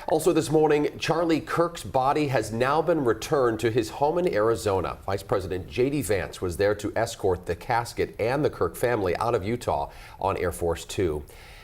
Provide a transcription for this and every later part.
Also this morning, Charlie Kirk's body has now been returned to his home in Arizona. Vice President J.D. Vance was there to escort the casket and the Kirk family out of Utah on Air Force Two.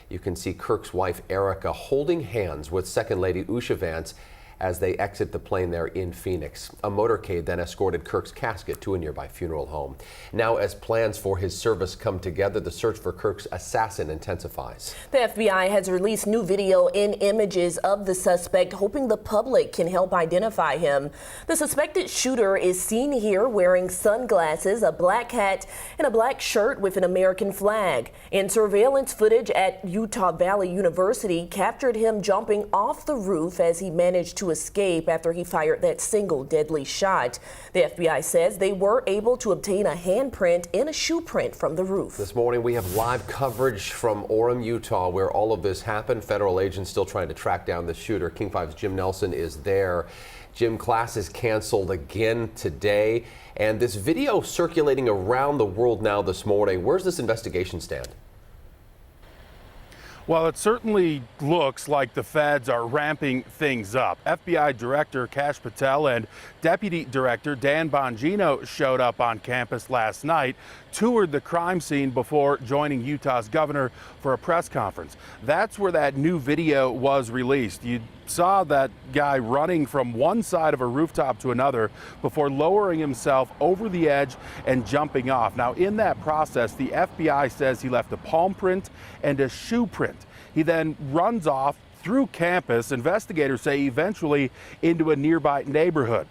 You can see Kirk's wife Erica holding hands with Second Lady Usha Vance as they exit the plane there in Phoenix. A motorcade then escorted Kirk's casket to a nearby funeral home. Now, as plans for his service come together, the search for Kirk's assassin intensifies. The FBI has released new video and images of the suspect, hoping the public can help identify him. The suspected shooter is seen here wearing sunglasses, a black hat, and a black shirt with an American flag. And surveillance footage at Utah Valley University captured him jumping off the roof as he managed to escape after he fired that single deadly shot. The FBI says they were able to obtain a handprint and a shoe print from the roof. This morning we have live coverage from Orem, Utah, where all of this happened. Federal agents still trying to track down the shooter. King 5's Jim Nelson is there. Jim, class is canceled again today, and this video circulating around the world now this morning. Where's this investigation stand? Well, it certainly looks like the feds are ramping things up. FBI Director Kash Patel and Deputy Director Dan Bongino showed up on campus last night, toured the crime scene before joining Utah's governor for a press conference. That's where that new video was released. You saw that guy running from one side of a rooftop to another before lowering himself over the edge and jumping off. Now, in that process, the FBI says he left a palm print and a shoe print. He then runs off through campus, investigators say eventually into a nearby neighborhood.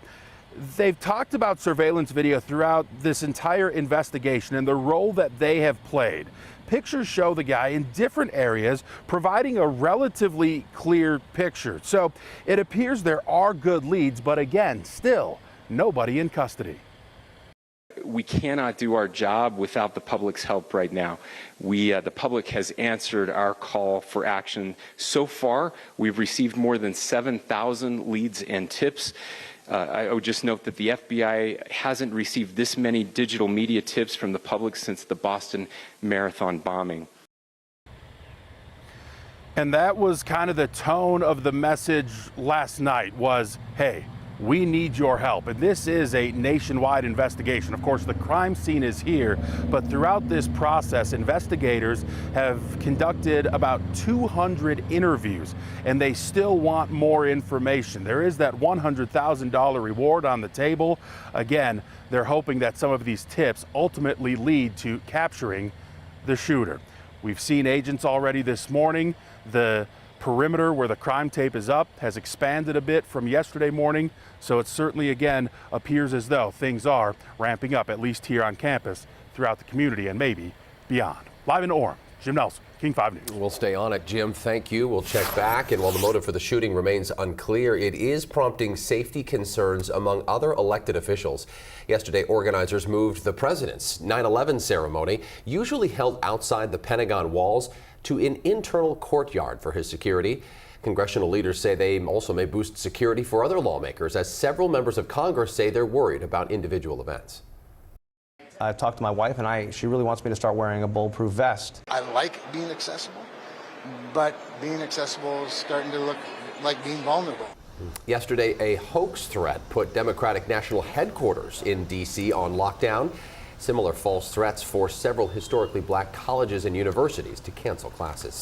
They've talked about surveillance video throughout this entire investigation and the role that they have played. Pictures show the guy in different areas, providing a relatively clear picture. So it appears there are good leads, but again, still nobody in custody. We cannot do our job without the public's help right now. The public has answered our call for action. So far, we've received more than 7,000 leads and tips. I would just note that the FBI hasn't received this many digital media tips from the public since the Boston Marathon bombing. And that was kind of the tone of the message last night was, hey, we need your help. And this is a nationwide investigation. Of course, the crime scene is here, but throughout this process, investigators have conducted about 200 interviews, and they still want more information. There is that $100,000 reward on the table. Again, they're hoping that some of these tips ultimately lead to capturing the shooter. We've seen agents already this morning. The perimeter where the crime tape is up has expanded a bit from yesterday morning, so it certainly again appears as though things are ramping up, at least here on campus, throughout the community and maybe beyond. Live in Orem, Jim Nelson, King 5 News. We'll stay on it, Jim. Thank you. We'll check back. And while the motive for the shooting remains unclear, it is prompting safety concerns among other elected officials. Yesterday, organizers moved the president's 9/11 ceremony, usually held outside the Pentagon walls, to an internal courtyard for his security. Congressional leaders say they also may boost security for other lawmakers, as several members of Congress say they're worried about individual events. I've talked to my wife, and she really wants me to start wearing a bulletproof vest. I like being accessible, but being accessible is starting to look like being vulnerable. Yesterday, a hoax threat put Democratic National Headquarters in D.C. on lockdown. Similar false threats forced several historically black colleges and universities to cancel classes.